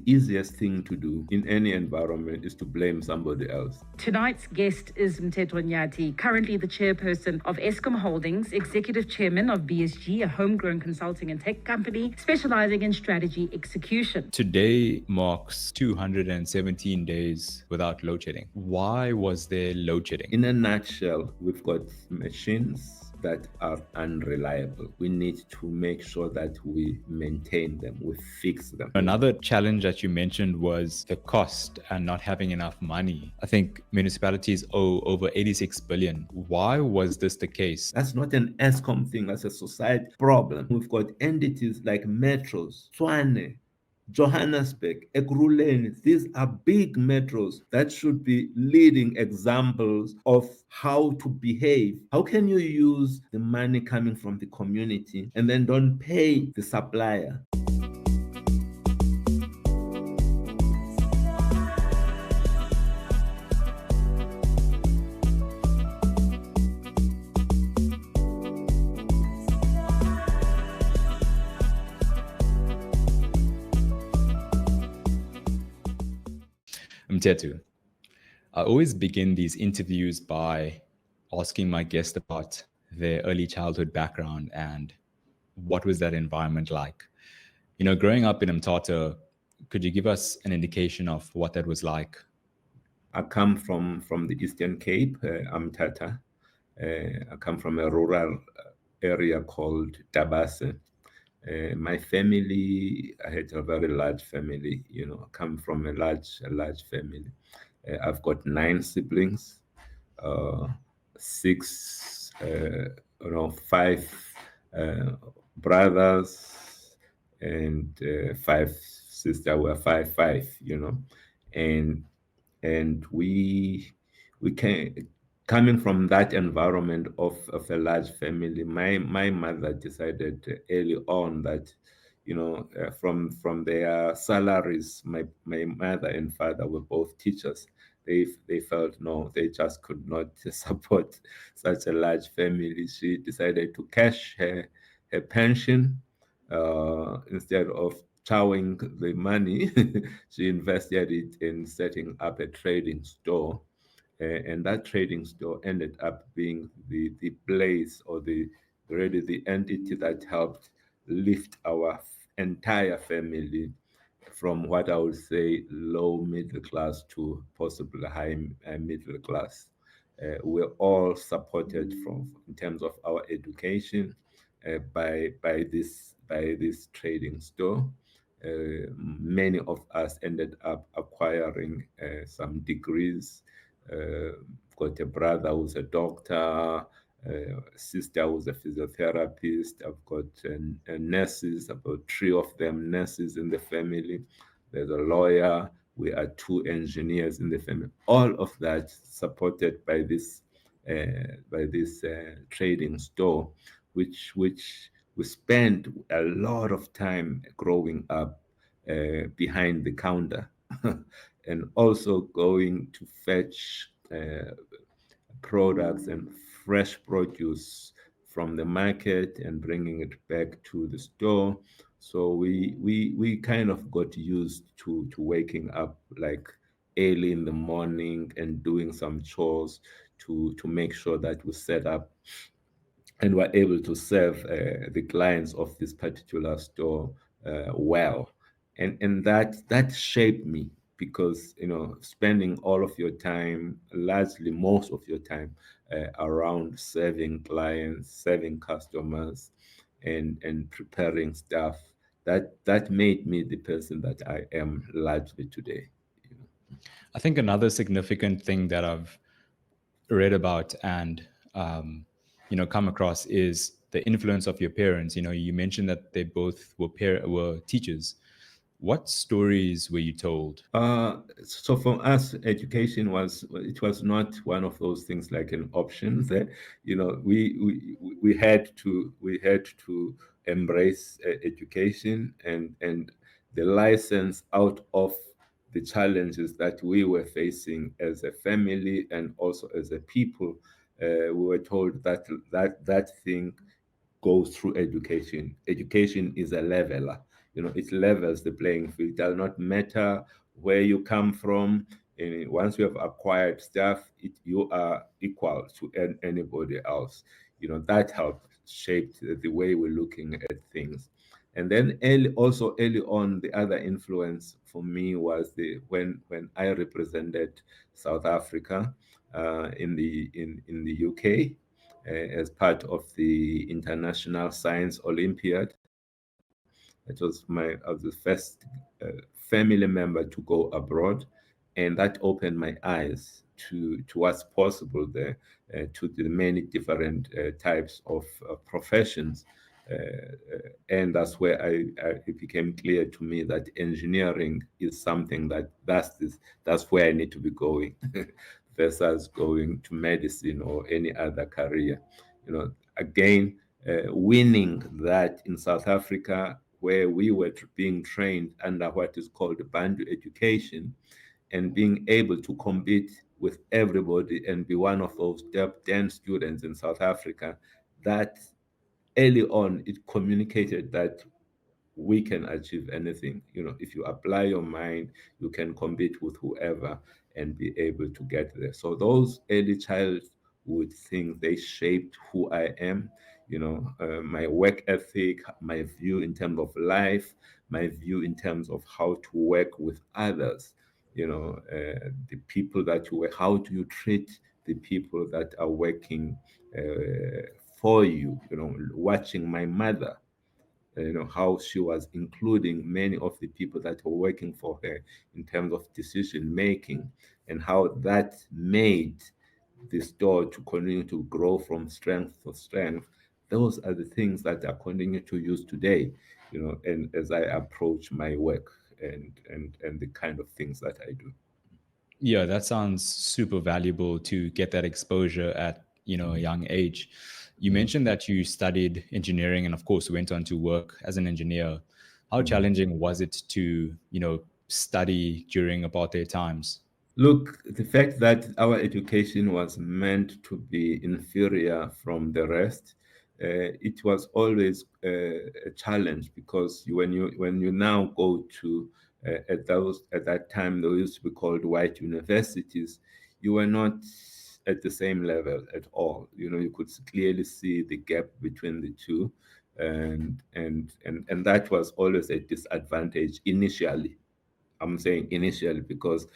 easiest thing to do in any environment is to blame somebody else. Tonight's guest is Mteto Nyati, currently the chairperson of Eskom Holdings, executive chairman of BSG, a homegrown consulting and tech company specializing in strategy execution. Today marks 217 days without load shedding. Why was there load shedding? In a nutshell, we've got machines that are unreliable. We need to make sure that we maintain them, we fix them. Another challenge that you mentioned was the cost and not having enough money. I think municipalities owe over 86 billion. Why was this the case? That's not an Eskom thing, that's a society problem. We've got entities like metros, Tshwane, Johannesburg, Ekurhuleni. These are big metros that should be leading examples of how to behave. How can you use the money coming from the community and then don't pay the supplier? Mteto, I always begin these interviews by asking my guest about their early childhood background and what was that environment like. You know, growing up in Mteto, could you give us an indication of what that was like? I come from the Eastern Cape. I'm Tata. I come from a rural area called Tabase. My family, I had a very large family. You know, I come from a large family. I've got 9 siblings, 6, 5 brothers, and 5 sisters. We're 5, you know, and we came. Coming from that environment of a large family, my mother decided early on that, you know, from their salaries, my mother and father were both teachers. They felt no, they just could not support such a large family. She decided to cash her pension instead of chowing the money. She invested it in setting up a trading store. And that trading store ended up being the place or the entity that helped lift our entire family from what I would say low middle class to possibly high middle class. We're all supported from in terms of our education by this trading store. Many of us ended up acquiring some degrees. Got a brother who's a doctor, sister who's a physiotherapist. I've got nurses, about 3 of them nurses in the family. There's a lawyer. We are 2 engineers in the family. All of that supported by this trading store, which we spent a lot of time growing up behind the counter. And also going to fetch products and fresh produce from the market and bringing it back to the store. So we kind of got used to waking up like early in the morning and doing some chores to make sure that we set up and were able to serve the clients of this particular store well. And that shaped me, because you know, spending all of your time, largely most of your time, around serving clients, serving customers, and preparing stuff, that made me the person that I am largely today. You know? I think another significant thing that I've read about and come across is the influence of your parents. You know, you mentioned that they both were teachers. What stories were you told? So for us, education was not one of those things like an option. That you know, we had to embrace education and the license out of the challenges that we were facing as a family and also as a people. We were told that thing goes through education. Education is a leveler. it levels the playing field. It does not matter where you come from. And once you have acquired stuff, you are equal to anybody else. That helped shape the way we're looking at things. And then early on, the other influence for me was when I represented South Africa in the UK as part of the International Science Olympiad. It was I was the first family member to go abroad, and that opened my eyes to what's possible there, to the many different types of professions. And that's where it became clear to me that engineering is something that's where I need to be going versus going to medicine or any other career. Again, winning that in South Africa, where we were being trained under what is called Bantu education, and being able to compete with everybody and be one of those top 10 students in South Africa, that early on it communicated that we can achieve anything. If you apply your mind, you can compete with whoever and be able to get there. So those early childhood things, they shaped who I am. My work ethic, my view in terms of life, my view in terms of how to work with others. The people that you work, how do you treat the people that are working for you? Watching my mother, how she was including many of the people that were working for her in terms of decision making, and how that made the store to continue to grow from strength to strength. Those are the things that I continue to use today, and as I approach my work and the kind of things that I do. Yeah, that sounds super valuable to get that exposure at, a young age. You mentioned that you studied engineering and of course went on to work as an engineer. How challenging was it to, study during apartheid times? Look, the fact that our education was meant to be inferior from the rest, it was always a challenge, because when you now go to at that time they used to be called white universities, you were not at the same level at all. You could clearly see the gap between the two, and that was always a disadvantage initially. I'm saying initially, because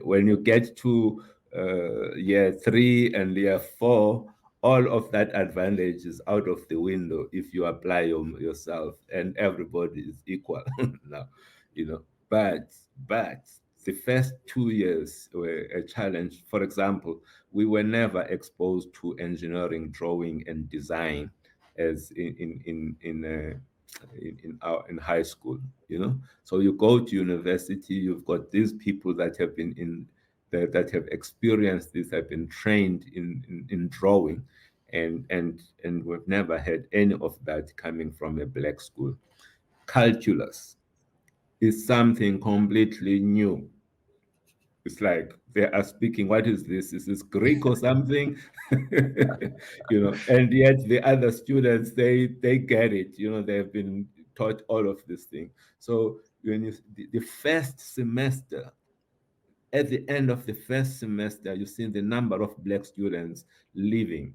when you get to year 3 and year 4, all of that advantage is out of the window if you apply yourself, and everybody is equal now, you know. But the first 2 years were a challenge. For example, we were never exposed to engineering, drawing, and design as in high school. So you go to university, you've got these people that have been that have experienced this, have been trained in drawing, and we've never had any of that coming from a black school. Calculus is something completely new. It's like they are speaking, what is this? Is this Greek or something? And yet the other students, they get it. They've been taught all of this thing. So the first semester, at the end of the first semester, you see the number of black students leaving,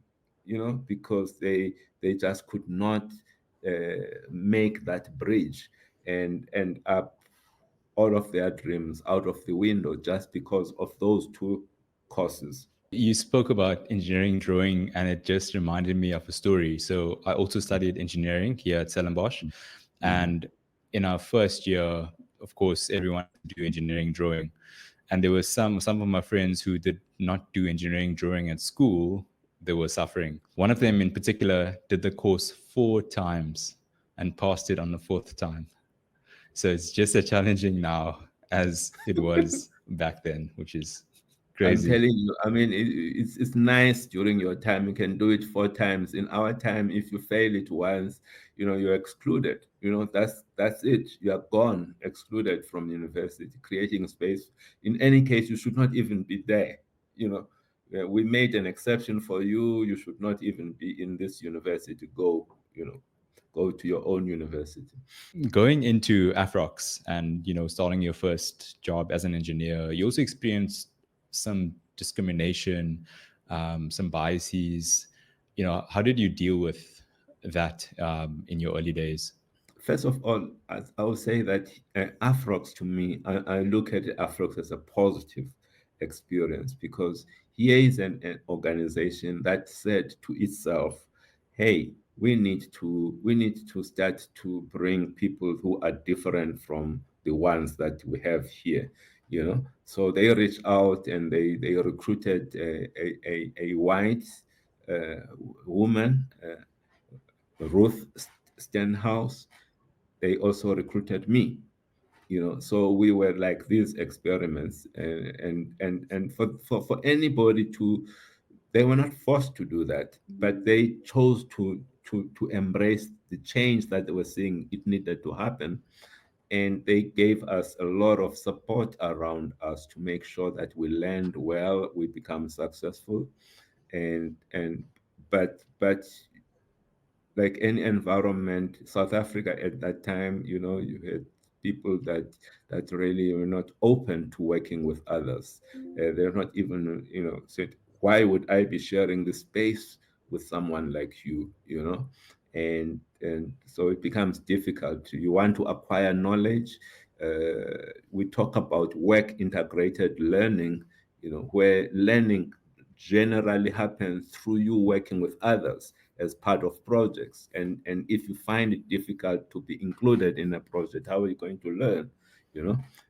because they just could not make that bridge, and end up all of their dreams out of the window just because of those two courses. You spoke about engineering drawing, and it just reminded me of a story. So I also studied engineering here at Stellenbosch, and in our first year, of course, everyone had to do engineering drawing, and there were some of my friends who did not do engineering drawing at school. They were suffering. One of them in particular did the course 4 times and passed it on the fourth time. So it's just as challenging now as it was back then, which is I'm crazy. telling you, I mean, it's nice during your time. You can do it 4 times. In our time, if you fail it once, you're excluded. That's it. You are gone, excluded from university, creating space. In any case, you should not even be there. We made an exception for you. You should not even be in this university. Go. go to your own university. Going into Afrox and starting your first job as an engineer, you also experienced some discrimination, some biases. How did you deal with that in your early days? First of all, I would say that Afrox, to me, I look at Afrox as a positive experience, because here is an organization that said to itself, "Hey, we need to start to bring people who are different from the ones that we have here." So they reached out and they recruited a white woman, Ruth Stenhouse. They also recruited me. So we were like these experiments, and for anybody to, they were not forced to do that, but they chose to embrace the change that they were seeing it needed to happen. And they gave us a lot of support around us to make sure that we learned well, we become successful. And but like any environment, South Africa at that time, you had people that really were not open to working with others. They're not even, said, why would I be sharing the space with someone like you, and so it becomes difficult. You want to acquire knowledge. We talk about work integrated learning, where learning generally happens through you working with others as part of projects. And if you find it difficult to be included in a project, how are you going to learn?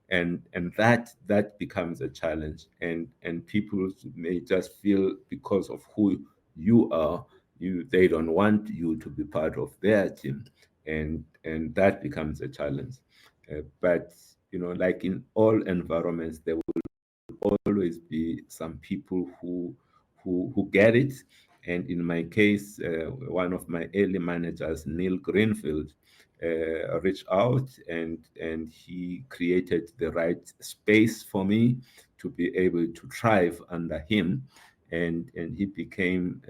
And that becomes a challenge. And people may just feel, because of who you are, they don't want you to be part of their team. And that becomes a challenge. But like in all environments, there always be some people who get it. And in my case, one of my early managers, Neil Greenfield, reached out, and he created the right space for me to be able to thrive under him. And he became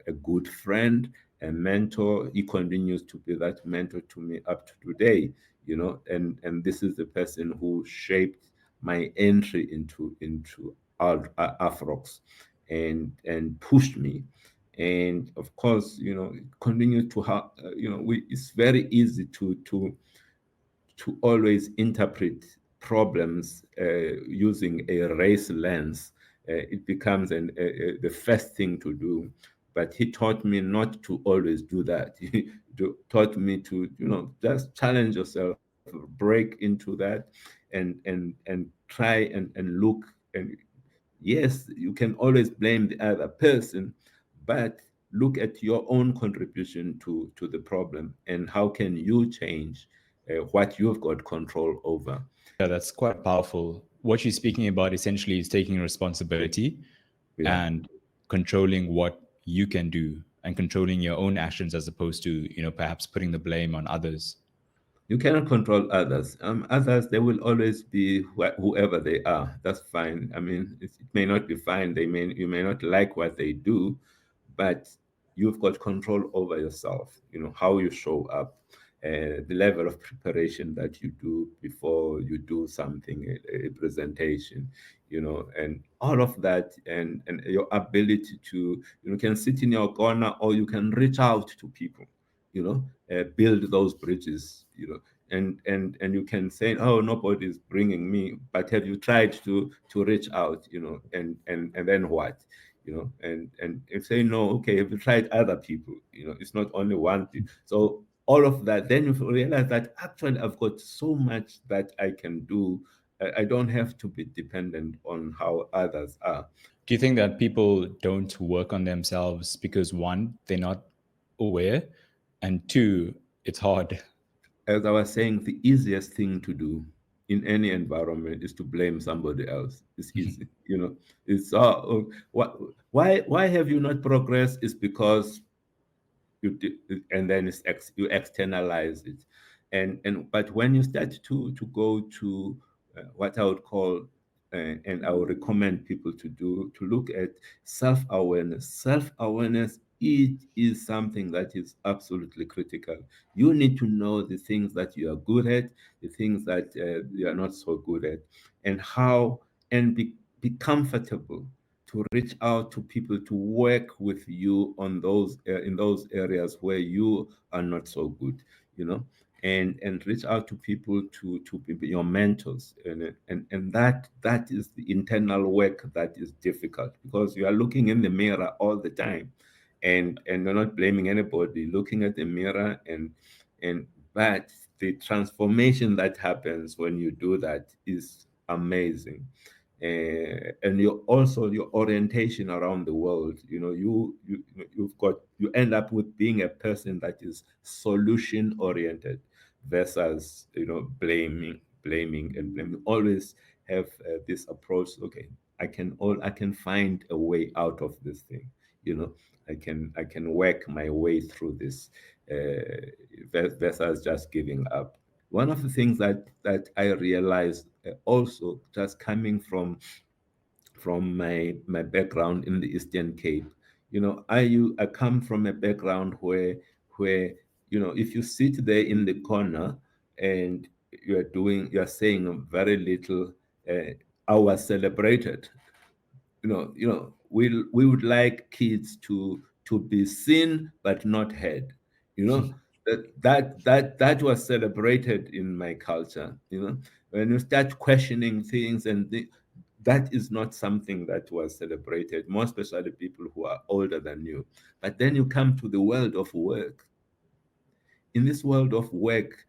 a good friend, a mentor. He continues to be that mentor to me up to today. And this is the person who shaped my entry into Afrox, and pushed me. And of course, continue to have, it's very easy to always interpret problems using a race lens. It becomes the first thing to do. But he taught me not to always do that. He taught me to, just challenge yourself, break into that, and try and look. And yes, you can always blame the other person, but look at your own contribution to the problem, and how can you change what you've got control over. Yeah, that's quite powerful. What you're speaking about essentially is taking responsibility Yeah. and controlling what you can do and controlling your own actions, as opposed to, perhaps putting the blame on others. You cannot control others. Others, they will always be whoever they are. That's fine. I mean, it may not be fine. You may not like what they do, but you've got control over yourself. How you show up, the level of preparation that you do before you do something, a presentation, and all of that, and your ability to, can sit in your corner, or you can reach out to people, build those bridges, and you can say, oh, nobody's bringing me, but have you tried to reach out, and then what, and if say no, okay, have you tried other people, it's not only one thing. So all of that, then you realize that actually I've got so much that I can do. I don't have to be dependent on how others are. Do you think that people don't work on themselves because, one, they're not aware, and two, it's hard? As I was saying, the easiest thing to do in any environment is to blame somebody else. It's easy, It's what why have you not progressed? Is because and then you externalize it, and but when you start to go to what I would call, and I would recommend people to do, to look at self-awareness. Self-awareness it is something that is absolutely critical. You need to know the things that you are good at, the things that you are not so good at, and how, and be comfortable to reach out to people to work with you on those in those areas where you are not so good, you know, and reach out to people to be your mentors, and that is the internal work that is difficult, because you are looking in the mirror all the time, and you're not blaming anybody, looking at the mirror, and but the transformation that happens when you do that is amazing. And you also, your orientation around the world, you know, you end up with being a person that is solution oriented versus, you know, blaming. Always have this approach. Okay, I can find a way out of this thing, you know. I can work my way through this, versus just giving up. One of the things that I realized, also, just coming from my background in the Eastern Cape, you know, I come from a background where, you know, if you sit there in the corner and you're saying very little, I was celebrated. We would like kids to be seen but not heard, you know. That was celebrated in my culture, you know. When you start questioning things, that is not something that was celebrated, more especially people who are older than you. But then you come to the world of work. In this world of work,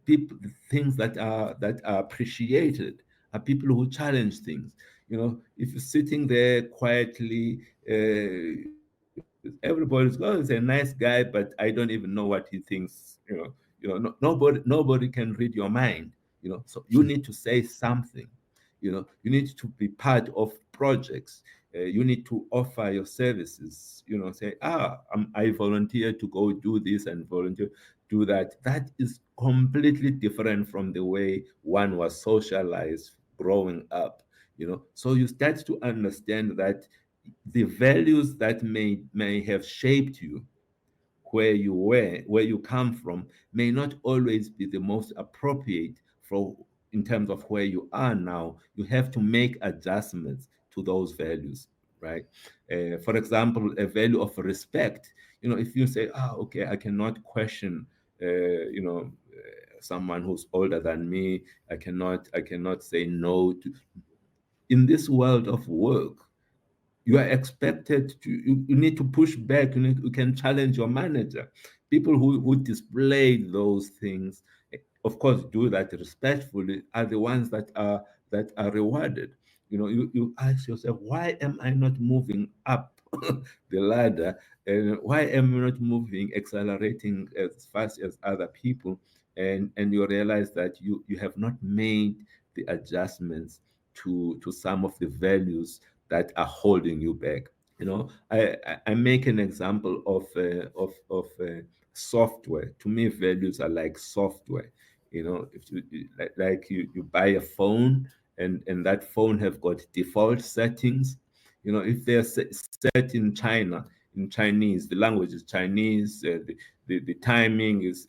the things that are appreciated are people who challenge things. You know, if you're sitting there quietly, everybody's, oh, he's a nice guy, but I don't even know what he thinks. Nobody can read your mind. So you need to say something. You need to be part of projects. You need to offer your services. Say, I volunteer to go do this and volunteer do that. That is completely different from the way one was socialized growing up. So you start to understand that the values that may have shaped you, where you were, where you come from, may not always be the most appropriate for in terms of where you are now. You have to make adjustments to those values, right? For example, a value of respect. If you say, okay, I cannot question, someone who's older than me. I cannot say no to. In this world of work, you are expected to, you need to push back. You can challenge your manager. People who display those things, of course, do that respectfully, are the ones that are rewarded. You ask yourself, why am I not moving up the ladder, and why am I not moving, accelerating as fast as other people? And you realize that you have not made the adjustments to some of the values that are holding you back. I make an example of software. To me, values are like software. If you buy a phone, and that phone have got default settings. If they're set in China, in Chinese, the language is Chinese. The timing is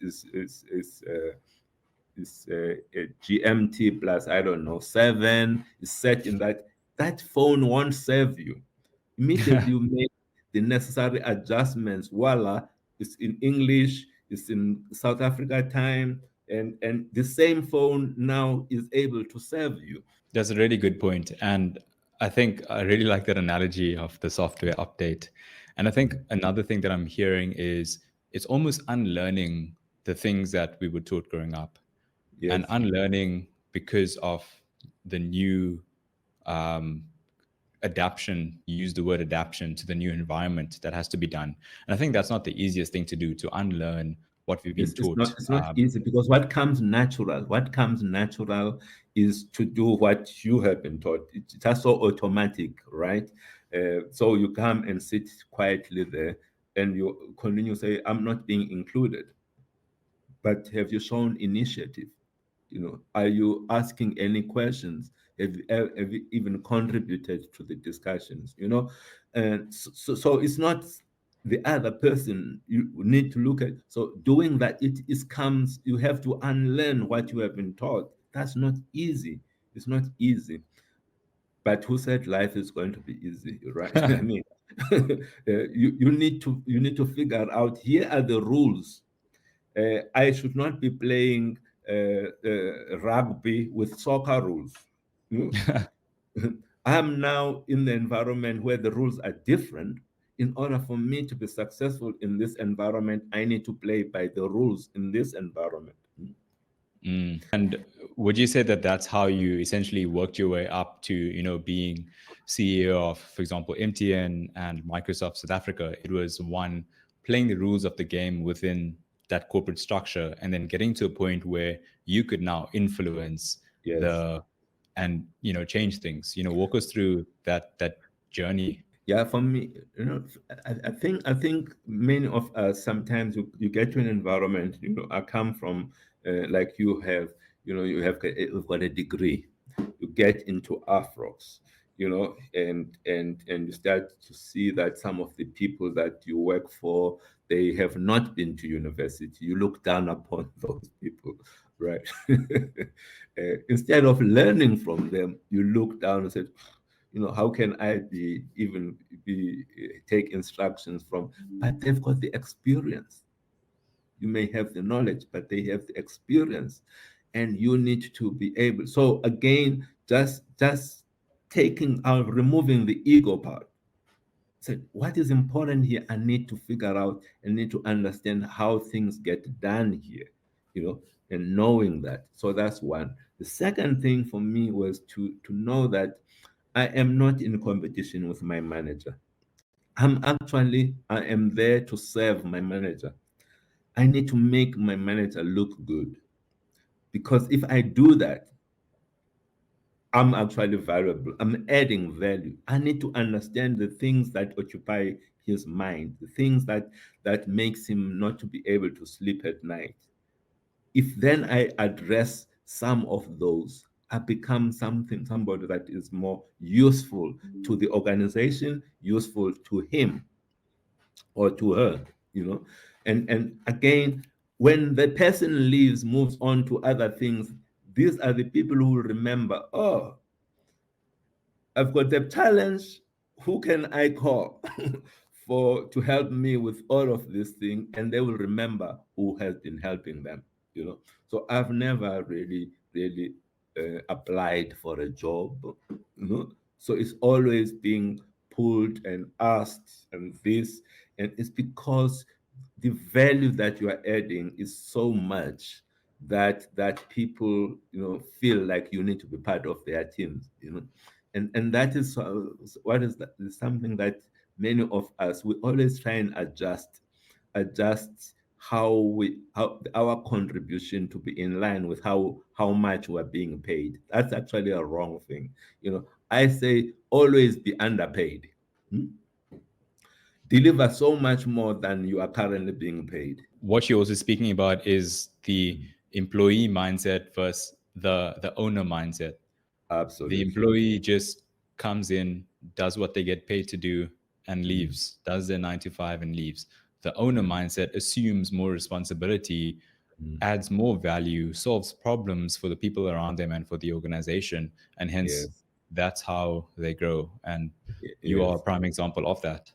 GMT plus, I don't know, 7 is set in that phone won't serve you. Immediately you make the necessary adjustments. Voila, it's in English, it's in South Africa time, and the same phone now is able to serve you. That's a really good point. And I think I really like that analogy of the software update. And I think another thing that I'm hearing is it's almost unlearning the things that we were taught growing up, and Yes. unlearning because of the new um, adaptation. You use the word adaptation to the new environment that has to be done. And I think that's not the easiest thing to do, to unlearn what we've been It's not taught. it's not easy, because what comes natural is to do what you have been taught. It's just so automatic, right? So you come and sit quietly there, and you continue to say, I'm not being included. But have you shown initiative? Are you asking any questions? Have you even contributed to the discussions? And so it's not the other person you need to look at. So doing that, comes, you have to unlearn what you have been taught. That's not easy. It's not easy. But who said life is going to be easy, right? I mean, you need to figure out, here are the rules. I should not be playing rugby with soccer rules. You know? I'm now in the environment where the rules are different. In order for me to be successful in this environment, I need to play by the rules in this environment. And would you say that that's how you essentially worked your way up to, being CEO of, for example, MTN and Microsoft South Africa? It was one, playing the rules of the game within that corporate structure, and then getting to a point where you could now influence Yes. and change things. Walk us through that journey. Yeah, for me, I think many of us, sometimes you get to an environment. I come from, like you have, you've got a degree, you get into afros, and you start to see that some of the people that you work for, they have not been to university. You look down upon those people, right? Instead of learning from them, you look down and say, how can I take instructions from? But they've got the experience. You may have the knowledge, but they have the experience, and you need to be able. So again, just taking out, removing the ego part. So what is important here? I need to figure out and need to understand how things get done here, and knowing that. So that's one. The second thing for me was to know that I am not in competition with my manager. I am there to serve my manager. I need to make my manager look good, because if I do that, I'm actually valuable. I'm adding value. I need to understand the things that occupy his mind, the things that makes him not to be able to sleep at night. If then I address some of those, I become somebody that is more useful to the organization, useful to him or to her, And again, when the person leaves, moves on to other things, these are the people who will remember, oh, I've got the challenge. Who can I call to help me with all of this thing? And they will remember who has been helping them. So I've never really applied for a job. So it's always being pulled and asked and this, and it's because the value that you are adding is so much that people feel like you need to be part of their teams. And that is what is that is something that many of us, we always try and adjust how our contribution to be in line with how much we're being paid. That's actually a wrong thing. I say always be underpaid. Deliver so much more than you are currently being paid. What you're also speaking about is the employee mindset versus the owner mindset. Absolutely. The employee just comes in, does what they get paid to do, and leaves, does their 9 to 5 and leaves. The owner mindset assumes more responsibility, adds more value, solves problems for the people around them and for the organization. And hence, that's how they grow. And you are a prime example of that.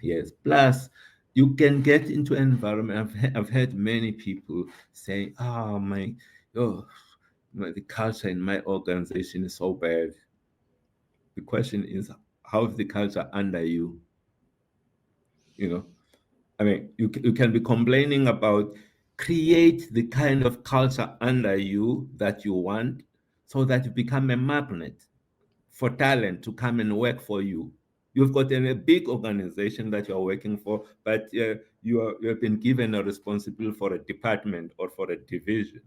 Yes. Plus, you can get into an environment. I've heard many people say, the culture in my organization is so bad. The question is, how is the culture under you? I mean, you can be complaining about, create the kind of culture under you that you want, so that you become a magnet for talent to come and work for you. You've got a big organization that you're working for, but you have been given a responsibility for a department or for a division.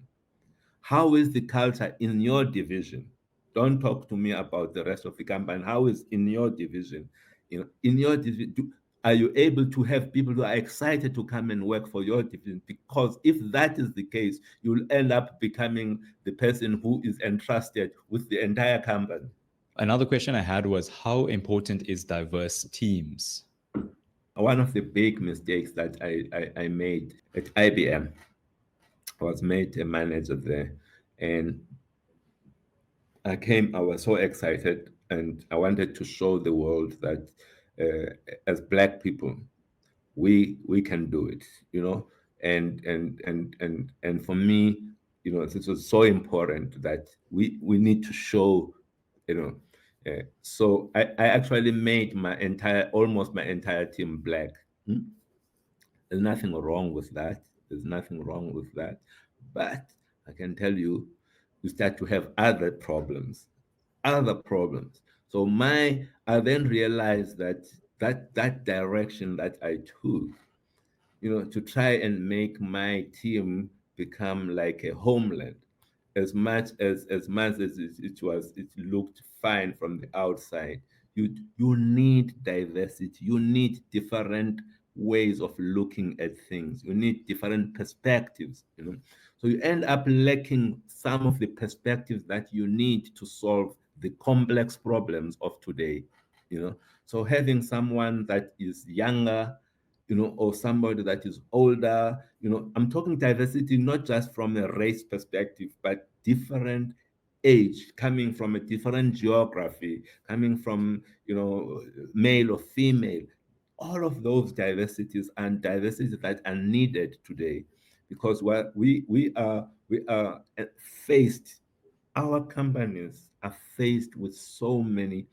How is the culture in your division? Don't talk to me about the rest of the company. How is in your division? In your division, are you able to have people who are excited to come and work for your division? Because if that is the case, you'll end up becoming the person who is entrusted with the entire company. Another question I had was, how important is diverse teams? one of the big mistakes that I made at IBM was made a manager there. And I was so excited and I wanted to show the world that as Black people, we can do it, you know. And for me, you know, this was so important that we need to show, you know. So I actually made almost my entire team Black. Hmm? There's nothing wrong with that. There's nothing wrong with that. But I can tell you, you start to have other problems, other problems. So I then realized that that direction that I took, you know, to try and make my team become like a homeland, as much as it looked fine from the outside. You need diversity. You need different ways of looking at things. You need different perspectives, you know. So you end up lacking some of the perspectives that you need to solve the complex problems of today, you know. So having someone that is younger, you know, or somebody that is older, you know, I'm talking diversity not just from a race perspective, but different age, coming from a different geography, coming from, you know, male or female. All of those diversities and diversities that are needed today, because we are faced, our companies are faced with so many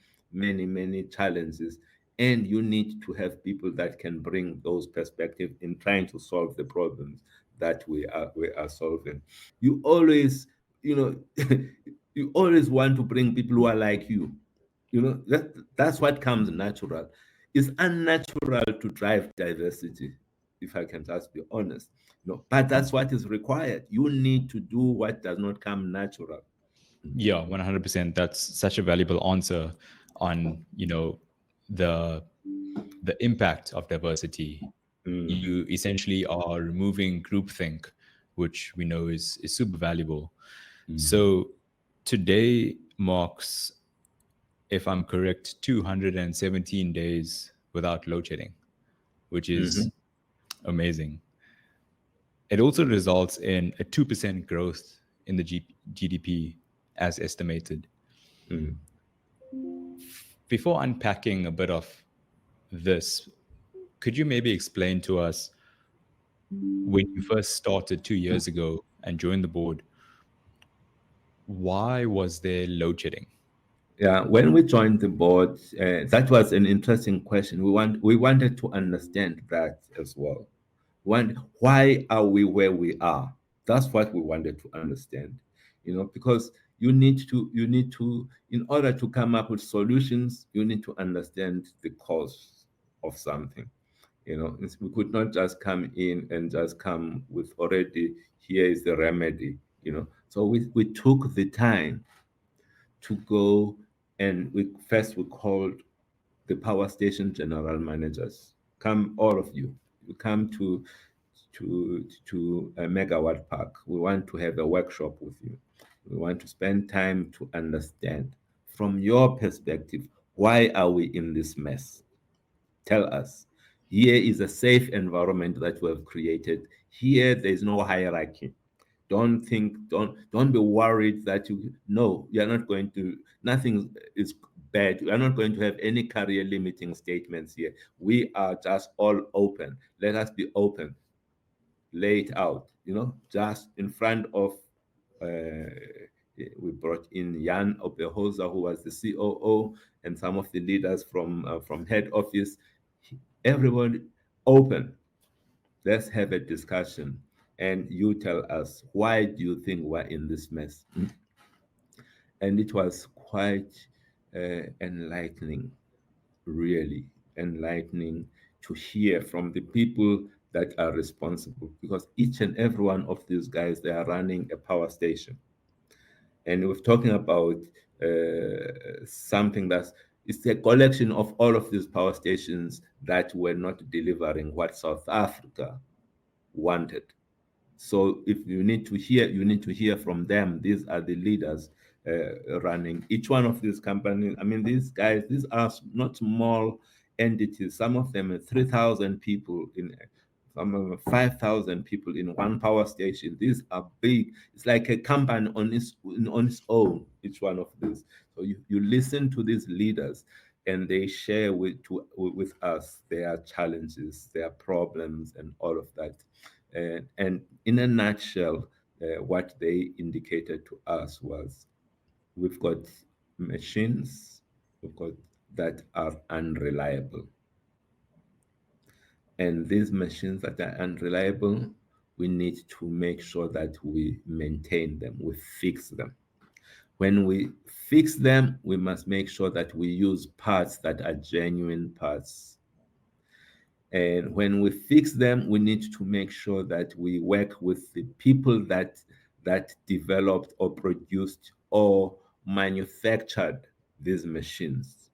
challenges, and you need to have people that can bring those perspectives in trying to solve the problems that we are solving. You always, you know, you always want to bring people who are like you. You know, that's what comes natural. It's unnatural to drive diversity, if I can just be honest. No, but that's what is required. You need to do what does not come natural. Yeah, 100%. That's such a valuable answer on, the the impact of diversity. Mm, You essentially are removing groupthink, which we know is super valuable. mm, So today marks, if I'm correct, 217 days without load shedding, which mhm, is amazing. It also results in a 2% growth in the GDP as estimated. mm. Before unpacking a bit of this, could you maybe explain to us when you first started 2 years ago and joined the board, why was there load shedding? Yeah, when we joined the board, that was an interesting question. We wanted to understand that as well. Why are we where we are? That's what we wanted to understand. You know, because you need to in order to come up with solutions, you need to understand the cause of something. You know, we could not just come in and just come with already, here is the remedy. You know, so we took the time to go, and we called the power station general managers. Come, all of you. You come to a megawatt park. We want to have a workshop with you. We want to spend time to understand from your perspective, why are we in this mess? Tell us. Here is a safe environment that we have created. Here there is no hierarchy. Don't be worried that you're not going to, nothing is bad. We are not going to have any career limiting statements here. We are just all open. Let us be open. Lay it out, just in front of, we brought in Jan Opehoza, who was the COO, and some of the leaders from head office. Everybody open. Let's have a discussion, and you tell us, why do you think we're in this mess? And it was quite enlightening, really enlightening, to hear from the people that are responsible, because each and every one of these guys, they are running a power station. And we're talking about something that's, it's a collection of all of these power stations that were not delivering what South Africa wanted. So if you need to hear from them. These are the leaders running each one of these companies. I mean, these guys, these are not small entities. Some of them are 3,000 people in, some of them 5,000 people in one power station. These are big. It's like a company on its own, each one of these. So you listen to these leaders, and they share with us their challenges, their problems, and all of that. And in a nutshell, what they indicated to us was, we've got machines, we've got that are unreliable. And these machines that are unreliable, we need to make sure that we maintain them, we fix them. When we fix them, we must make sure that we use parts that are genuine parts. And when we fix them, we need to make sure that we work with the people that developed or produced or manufactured these machines.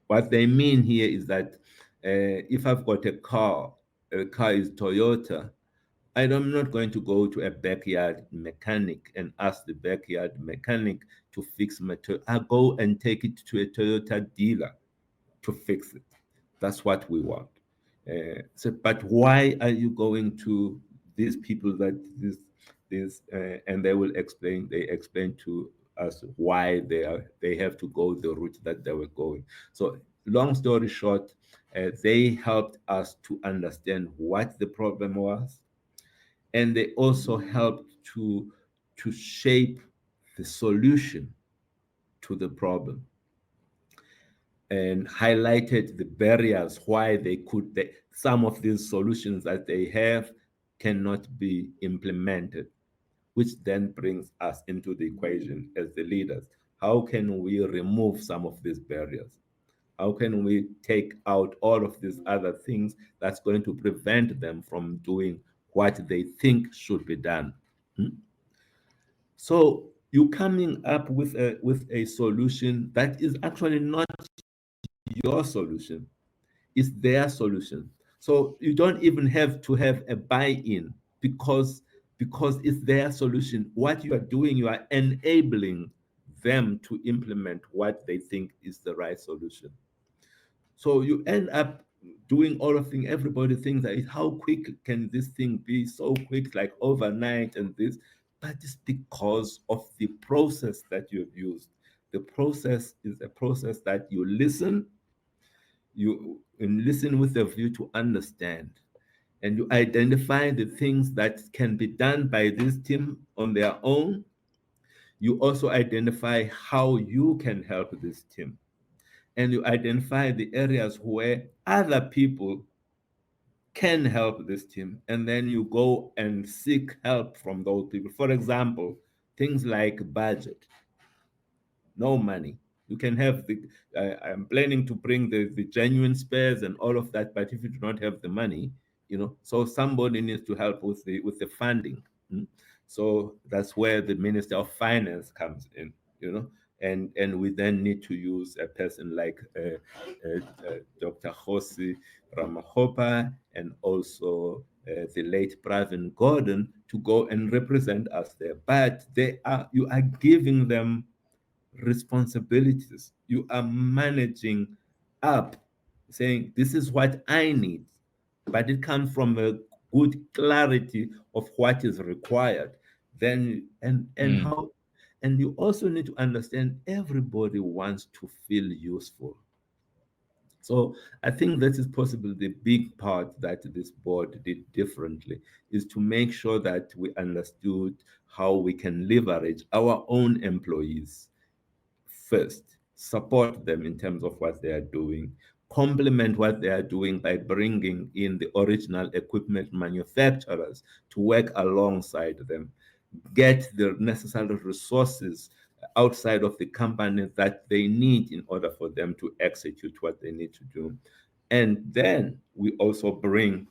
What they mean here is that if I've got a car is Toyota, I'm not going to go to a backyard mechanic and ask the backyard mechanic to fix my Toyota. I go and take it to a Toyota dealer to fix it. That's what we want. But why are you going to these people that and they will explain. They explain to us why they have to go the route that they were going. So long story short, they helped us to understand what the problem was, and they also helped to shape the solution to the problem, and highlighted the barriers why some of these solutions that they have cannot be implemented, which then brings us into the equation as the leaders. How can we remove some of these barriers? How can we take out all of these other things that's going to prevent them from doing what they think should be done? So you coming up with a solution that is actually not your solution, it's their solution. So you don't even have to have a buy-in, because it's their solution. What you are doing, you are enabling them to implement what they think is the right solution. So you end up doing all of things. Everybody thinks that how quick can this thing be? So quick, like overnight and this. But it's because of the process that you've used. The process is a process that you listen, and listen with a view to understand, and you identify the things that can be done by this team on their own. You also identify how you can help this team, and you identify the areas where other people can help this team, and then you go and seek help from those people. For example, things like budget. No money. You can have I'm planning to bring the genuine spares and all of that, but if you do not have the money, so somebody needs to help with the funding. So that's where the Minister of Finance comes in, and we then need to use a person like Dr. Josi Ramahopa, and also the late Pravin Gordon, to go and represent us there. But you are giving them responsibilities. You are managing up, saying, this is what I need, but it comes from a good clarity of what is required. Then and you also need to understand everybody wants to feel useful. So I think that is possibly the big part that this board did differently, is to make sure that we understood how we can leverage our own employees first, support them in terms of what they are doing, complement what they are doing by bringing in the original equipment manufacturers to work alongside them, get the necessary resources outside of the company that they need in order for them to execute what they need to do. And then we also bring,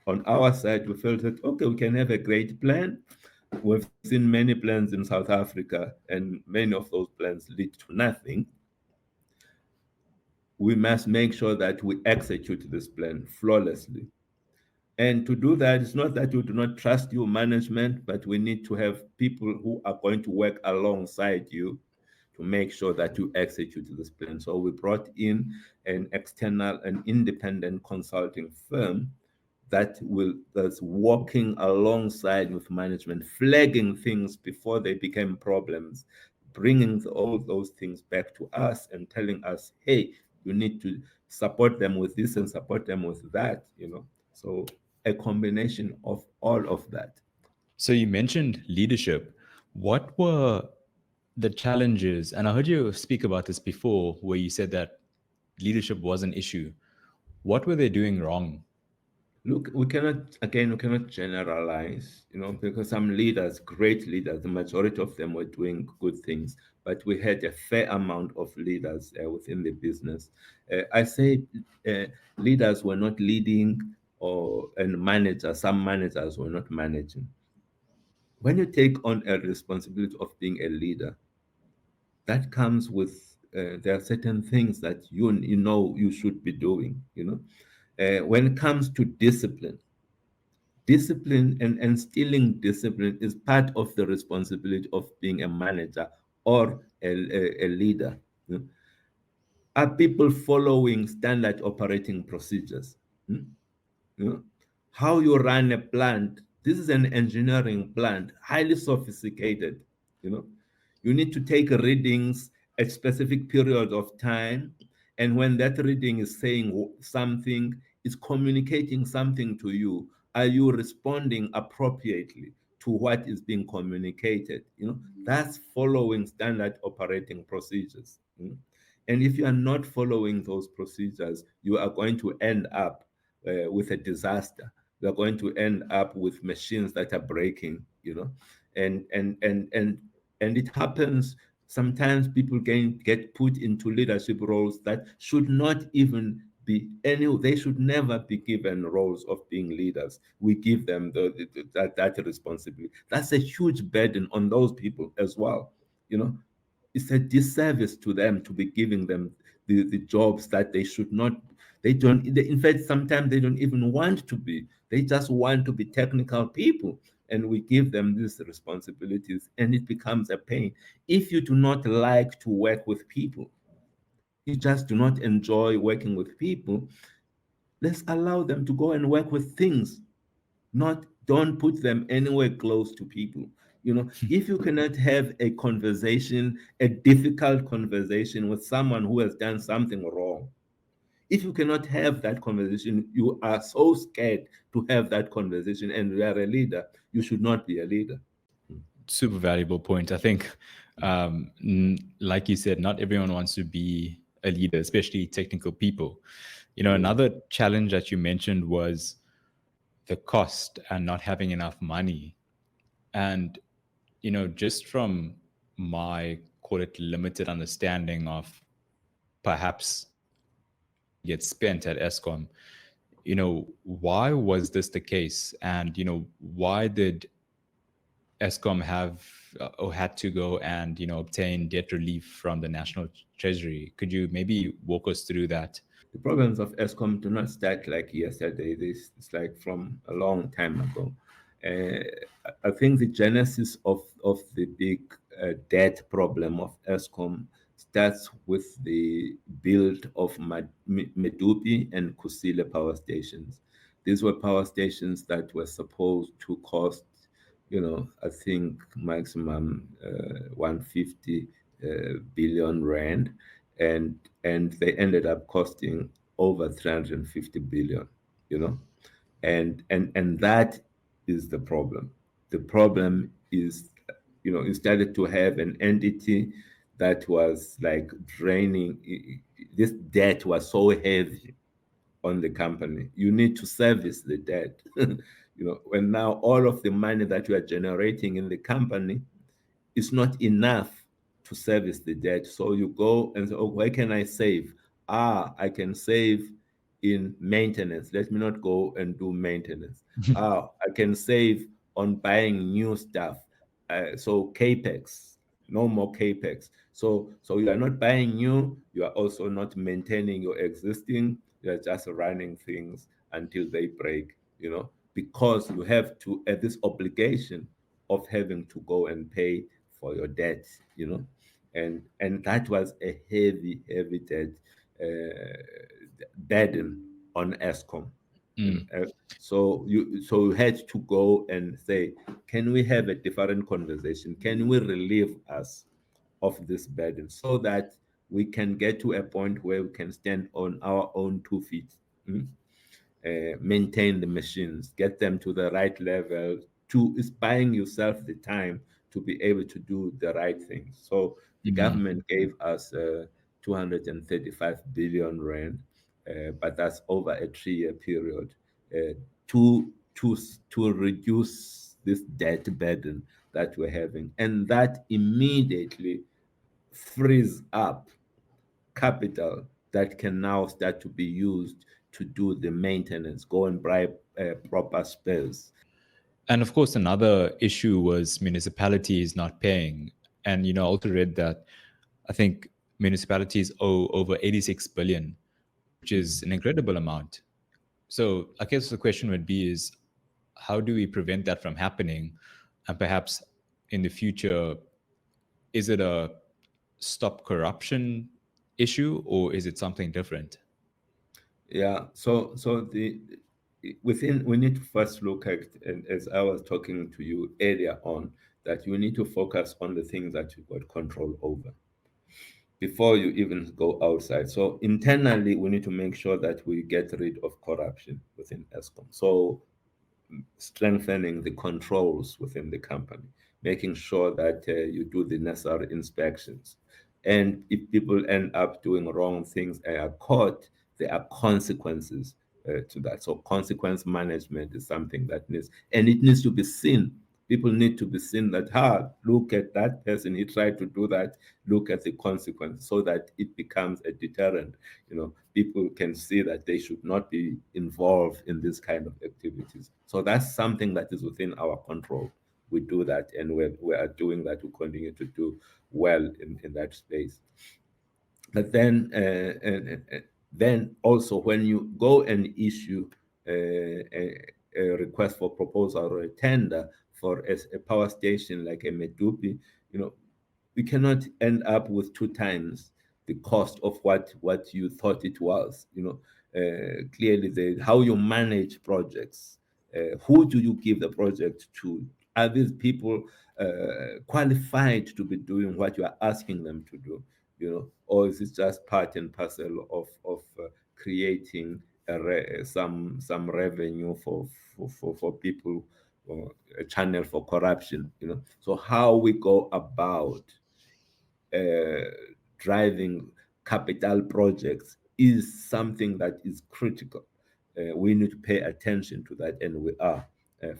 on our side, we felt that, okay, we can have a great plan. We've seen many plans in South Africa, and many of those plans lead to nothing. We must make sure that we execute this plan flawlessly. And to do that, it's not that we do not trust your management, but we need to have people who are going to work alongside you to make sure that you execute this plan. So we brought in an external, an independent consulting firm that's working alongside with management, flagging things before they became problems, bringing all those things back to us and telling us, hey, you need to support them with this and support them with that, So a combination of all of that. So you mentioned leadership. What were the challenges? And I heard you speak about this before, where you said that leadership was an issue. What were they doing wrong? Look, we cannot generalize, because some leaders, great leaders, the majority of them were doing good things, but we had a fair amount of leaders within the business. I say leaders were not leading, and some managers were not managing. When you take on a responsibility of being a leader, that comes with there are certain things that you should be doing. When it comes to discipline and instilling discipline is part of the responsibility of being a manager or a leader. Are people following standard operating procedures? Hmm? You know, how you run a plant. This is an engineering plant, highly sophisticated. You know, you need to take readings at specific periods of time, and when that reading is saying something, it's communicating something to you. Are you responding appropriately to what is being communicated? That's following standard operating procedures. And if you are not following those procedures, you are going to end up with a disaster. We are going to end up with machines that are breaking, and it happens. Sometimes people get put into leadership roles that should not even be any. They should never be given roles of being leaders. We give them that responsibility. That's a huge burden on those people as well. It's a disservice to them to be giving them the jobs that they should not. In fact, sometimes they don't even want to be. They just want to be technical people, and we give them these responsibilities, and it becomes a pain. If you do not like to work with people, you just do not enjoy working with people, let's allow them to go and work with things. Not Don't put them anywhere close to people. If you cannot have a conversation, a difficult conversation with someone who has done something wrong, if you cannot have that conversation, you are so scared to have that conversation, and you are a leader, you should not be a leader. Super valuable point. I think, like you said, not everyone wants to be a leader, especially technical people. Another challenge that you mentioned was the cost and not having enough money. And, just from my, call it, limited understanding of perhaps gets spent at Eskom, why was this the case? And, why did Eskom have or had to go and, obtain debt relief from the National Treasury? Could you maybe walk us through that? The problems of Eskom do not start like yesterday. It's like from a long time ago. I think the genesis of the big debt problem of Eskom starts with the build of Medupi and Kusile power stations. These were power stations that were supposed to cost, I think maximum 150 billion rand, and they ended up costing over 350 billion. And that is the problem. The problem is, you started to have an entity that was like draining. This debt was so heavy on the company. You need to service the debt. When now all of the money that you are generating in the company is not enough to service the debt. So you go and say, oh, where can I save? I can save in maintenance. Let me not go and do maintenance. I can save on buying new stuff. So capex, no more capex. So you are not buying new. You are also not maintaining your existing. You are just running things until they break. Because you have to this obligation of having to go and pay for your debt. and that was a heavy debt uh, burden on Eskom. Mm. So you had to go and say, can we have a different conversation? Can we relieve us of this burden so that we can get to a point where we can stand on our own 2 feet? Mm? Maintain the machines, get them to the right level. To is buying yourself the time to be able to do the right things. So the Mm. government gave us 235 billion rand, but that's over a 3-year period uh, to to to reduce this debt burden that we're having, and that immediately frees up capital that can now start to be used to do the maintenance, go and buy proper spares. And of course, another issue was municipalities not paying. And I also read that I think municipalities owe over 86 billion, which is an incredible amount. So I guess the question would be is how do we prevent that from happening? And perhaps in the future, is it a stop corruption issue or is it something different? Yeah. So the within we need to first look at, and as I was talking to you earlier on, that you need to focus on the things that you've got control over before you even go outside. So internally, we need to make sure that we get rid of corruption within Eskom. So strengthening the controls within the company, making sure that you do the necessary inspections. And if people end up doing wrong things and are caught, there are consequences to that. So consequence management is something that needs, and it needs to be seen. People need to be seen that, look at that person, he tried to do that, look at the consequence, so that it becomes a deterrent. People can see that they should not be involved in this kind of activities. So that's something that is within our control. We do that, and we are doing that. We continue to do well in that space. But then also when you go and issue a request for proposal or a tender for a power station like a Medupi, we cannot end up with 2 times the cost of what you thought it was. Clearly, how you manage projects, who do you give the project to? Are these people qualified to be doing what you are asking them to do? Or is it just part and parcel of creating some revenue for people, or a channel for corruption? So how we go about uh, driving capital projects is something that is critical. We need to pay attention to that, and we are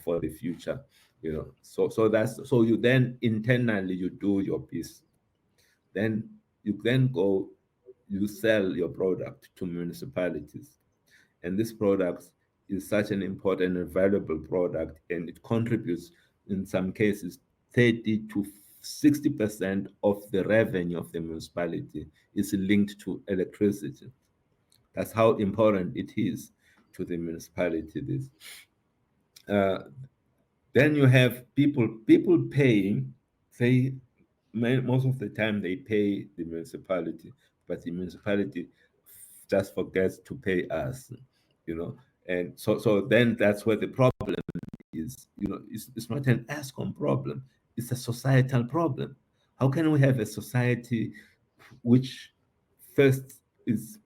for the future. So you then internally you do your piece, then you then go, you sell your product to municipalities, and this product is such an important and valuable product, and it contributes in some cases 30 to 60% of the revenue of the municipality is linked to electricity. That's how important it is to the municipality. This uh, Then you have people paying. They most of the time they pay the municipality, but the municipality just forgets to pay us. And so then that's where the problem is. It's not an Eskom problem, it's a societal problem. How can we have a society which first is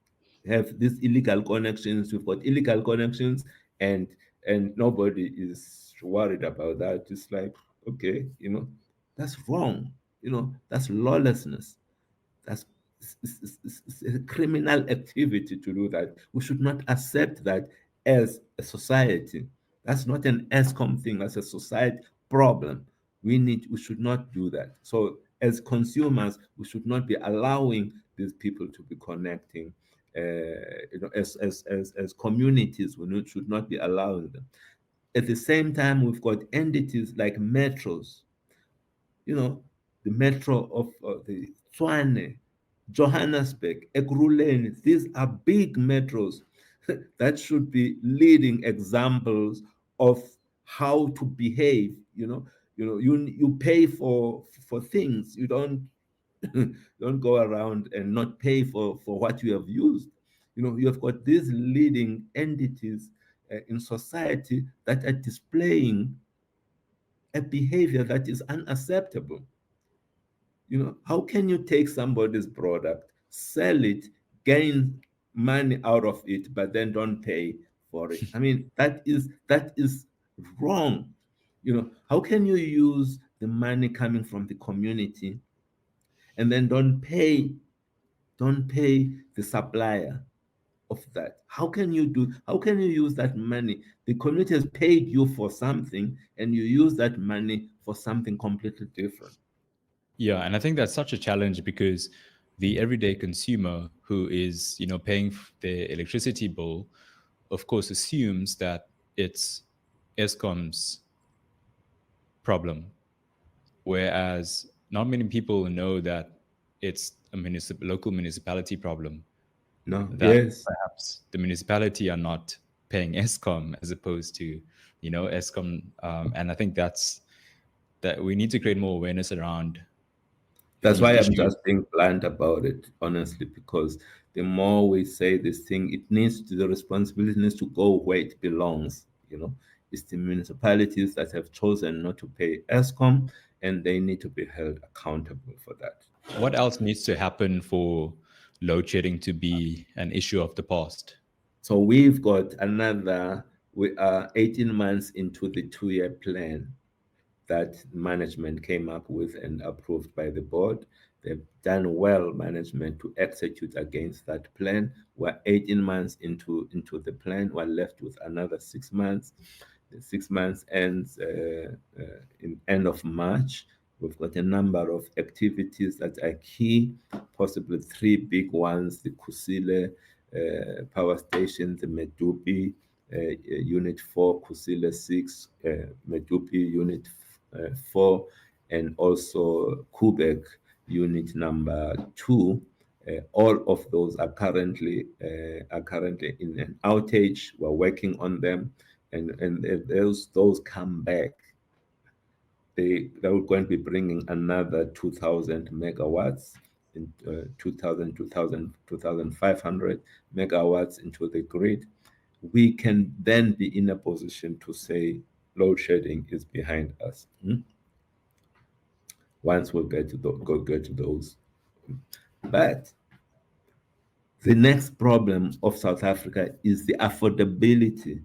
have these illegal connections? We've got illegal connections, and nobody is worried about that. It's like, okay, that's wrong. That's lawlessness. That's it's a criminal activity to do that. We should not accept that as a society. That's not an ESCOM thing. That's a society problem. We should not do that. So as consumers, we should not be allowing these people to be connecting. As communities, should not be allowing them. At the same time, we've got entities like metros, the metro of the Tshwane, Johannesburg, Ekurhuleni. These are big metros that should be leading examples of how to behave. You pay for things. You don't Don't go around and not pay for what you have used. You have got these leading entities in society that are displaying a behavior that is unacceptable. How can you take somebody's product, sell it, gain money out of it, but then don't pay for it? I mean, that is wrong. How can you use the money coming from the community and then don't pay the supplier of that? How can you use that money? The community has paid you for something and you use that money for something completely different. Yeah, and I think that's such a challenge because the everyday consumer who is, paying their electricity bill, of course, assumes that it's Eskom's problem, whereas not many people know that it's a local municipality problem, No, that yes. perhaps the municipality are not paying Eskom as opposed to, Eskom. And I think that we need to create more awareness around That's these why I'm issues. just being blunt about it, honestly, because the more we say this thing, the responsibility needs to go where it belongs. It's the municipalities that have chosen not to pay Eskom, and they need to be held accountable for that. What else needs to happen for load shedding to be an issue of the past? So we are 18 months into the 2-year plan that management came up with and approved by the board. They've done well, management, to execute against that plan. We're 18 months into the plan. We're left with another 6 months. The 6 months ends in end of March. We've got a number of activities that are key, possibly three big ones: the Kusile power station, the Medupi Unit 4, Kusile 6, Medupi Unit 4, and also Quebec Unit number 2. All of those are currently in an outage. We're working on them, and if those come back, they were going to be bringing another 2,000 megawatts, in 2,500 megawatts into the grid. We can then be in a position to say load shedding is behind us. Once we get to those. But the next problem of South Africa is the affordability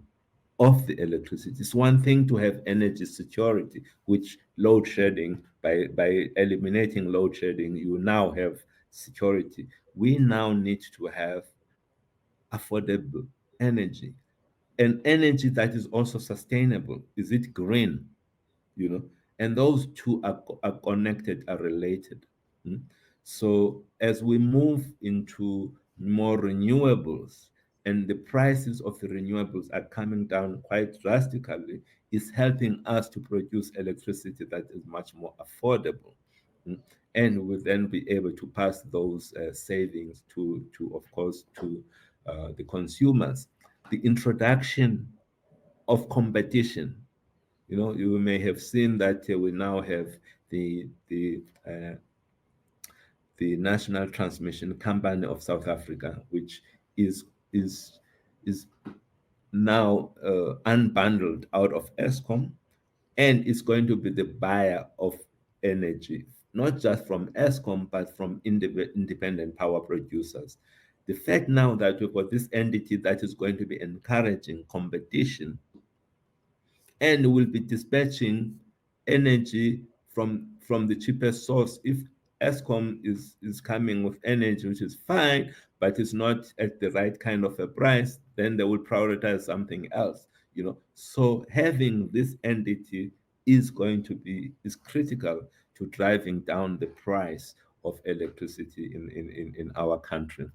of the electricity. It's one thing to have energy security, which load shedding, by eliminating load shedding, you now have security. We now need to have affordable energy, and energy that is also sustainable. Is it green? And those two are connected, are related. Mm. So as we move into more renewables, and the prices of the renewables are coming down quite drastically, is helping us to produce electricity that is much more affordable. Mm. And we'll then be able to pass those savings of course, to the consumers. The introduction of competition. You may have seen that we now have the National Transmission Company of South Africa, which is is is now unbundled out of Eskom, and is going to be the buyer of energy, not just from Eskom, but from independent power producers. The fact now that we've got this entity that is going to be encouraging competition and will be dispatching energy from the cheapest source. If Eskom is coming with energy, which is fine, but it's not at the right kind of a price, then they will prioritize something else. So having this entity is critical to driving down the price of electricity in our country.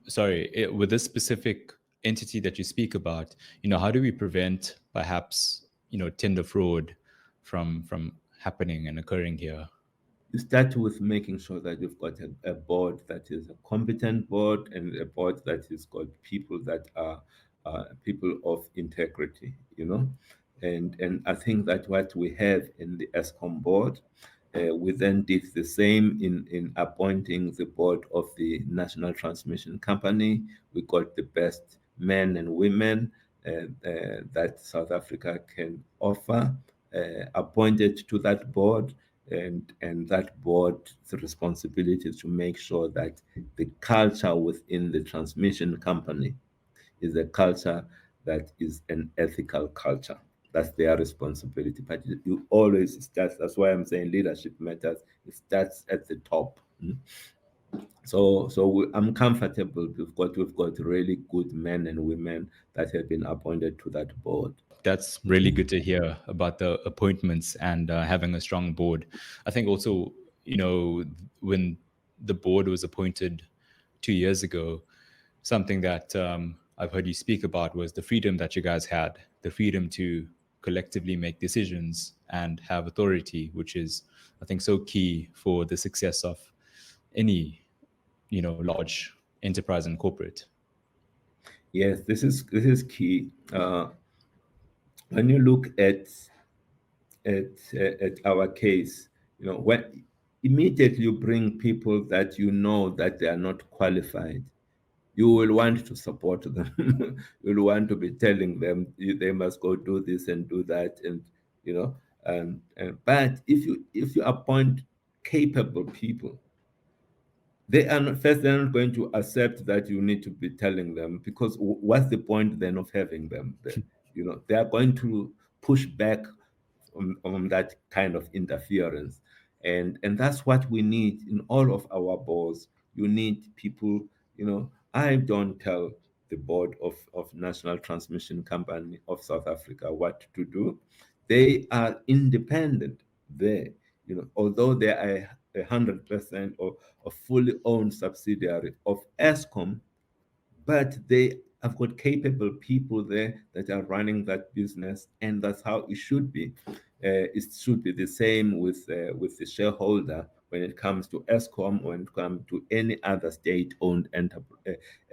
Sorry, with this specific entity that you speak about, how do we prevent perhaps, tender fraud from happening and occurring here? You start with making sure that you've got a board that is a competent board, and a board that has got people that are people of integrity. And I think that what we have in the Eskom board, We then did the same in appointing the board of the National Transmission Company. We got the best men and women that South Africa can offer, appointed to that board, and that board's responsibility to make sure that the culture within the transmission company is a culture that is an ethical culture. That's their responsibility. But you always start, that's why I'm saying leadership matters. It starts at the top. I'm comfortable. We've got really good men and women that have been appointed to that board. That's really good to hear about the appointments and having a strong board. I think also, when the board was appointed 2 years ago, something that I've heard you speak about was the freedom that you guys had, the freedom to collectively make decisions and have authority, which is, I think, so key for the success of any, large enterprise and corporate. Yes, this is key. When you look at our case, when immediately you bring people that you know that they are not qualified, you will want to support them. You'll want to be telling them they must go do this and do that, and but if you appoint capable people, they are not, first, they're not going to accept that you need to be telling them, because what's the point then of having them there? They are going to push back on that kind of interference, and that's what we need in all of our boards. You need people. I don't tell the board of National Transmission Company of South Africa what to do. They are independent there. Although they are 100% or a fully owned subsidiary of Eskom, but they have got capable people there that are running that business, and that's how it should be. It should be the same with the shareholder when it comes to Eskom, when it comes to any other state-owned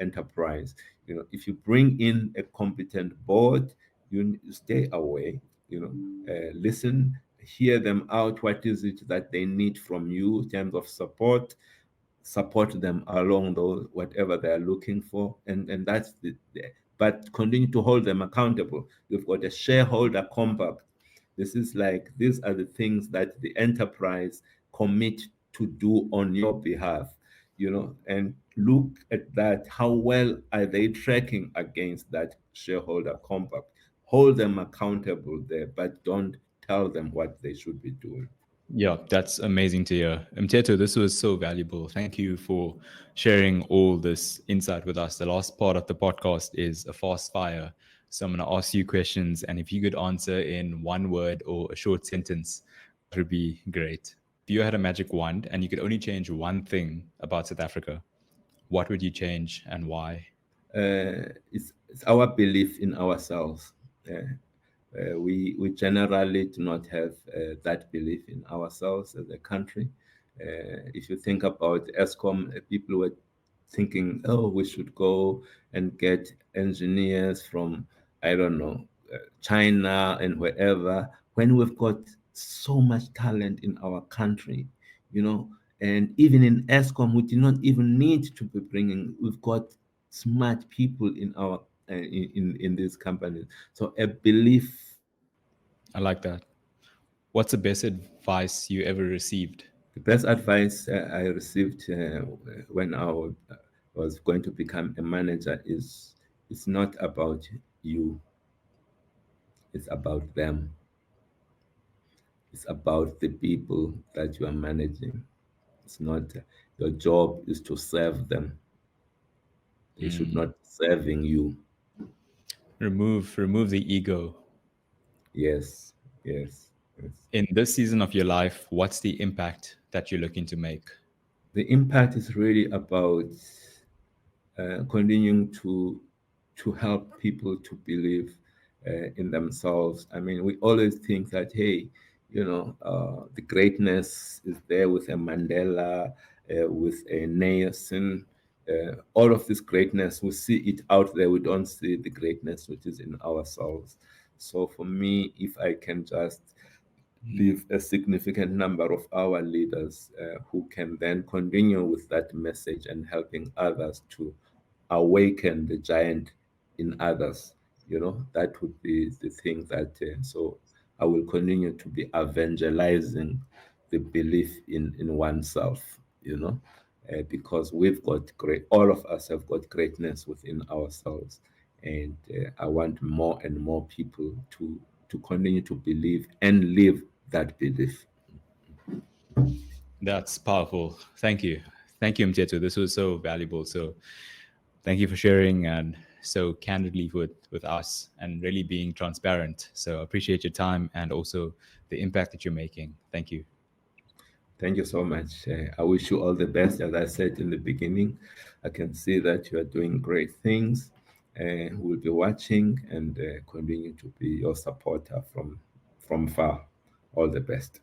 enterprise. If you bring in a competent board, you stay away. Listen, hear them out. What is it that they need from you in terms of support them along those whatever they are looking for, and that's but continue to hold them accountable. You've got a shareholder compact. These are the things that the enterprise commit to do on your behalf, and look at that. How well are they tracking against that shareholder compact? Hold them accountable there, but don't tell them what they should be doing. Yeah, that's amazing to hear. Mteto, this was so valuable. Thank you for sharing all this insight with us. The last part of the podcast is a fast fire. So I'm going to ask you questions, and if you could answer in one word or a short sentence, that would be great. If you had a magic wand and you could only change one thing about South Africa, what would you change and why? It's our belief in ourselves. We generally do not have that belief in ourselves as a country. If you think about Eskom, people were thinking, oh, we should go and get engineers from, I don't know, China and wherever, when we've got so much talent in our country, and even in Eskom, we do not even need to be bringing, we've got smart people in our in these companies. So a belief. I like that. What's the best advice you ever received? The best advice I received when was going to become a manager is, it's not about you, it's about them. It's about the people that you are managing. It's not, your job is to serve them. They should not be serving you. Remove the ego. Yes, yes, yes. In this season of your life, what's the impact that you're looking to make? The impact is really about continuing to help people to believe in themselves. I mean, we always think that, hey, the greatness is there with a Mandela, with a Naison. All of this greatness, we see it out there. We don't see the greatness which is in ourselves. So for me, if I can just leave a significant number of our leaders who can then continue with that message and helping others to awaken the giant in others. That would be the thing that, so I will continue to be evangelizing the belief in oneself, because we've got all of us have got greatness within ourselves. And I want more and more people to continue to believe and live that belief. That's powerful. Thank you. Thank you, Mteto. This was so valuable. So thank you for sharing and so candidly with us and really being transparent. So I appreciate your time and also the impact that you're making. Thank you. Thank you so much. I wish you all the best. As I said in the beginning, I can see that you are doing great things. We'll be watching and continue to be your supporter from far. All the best.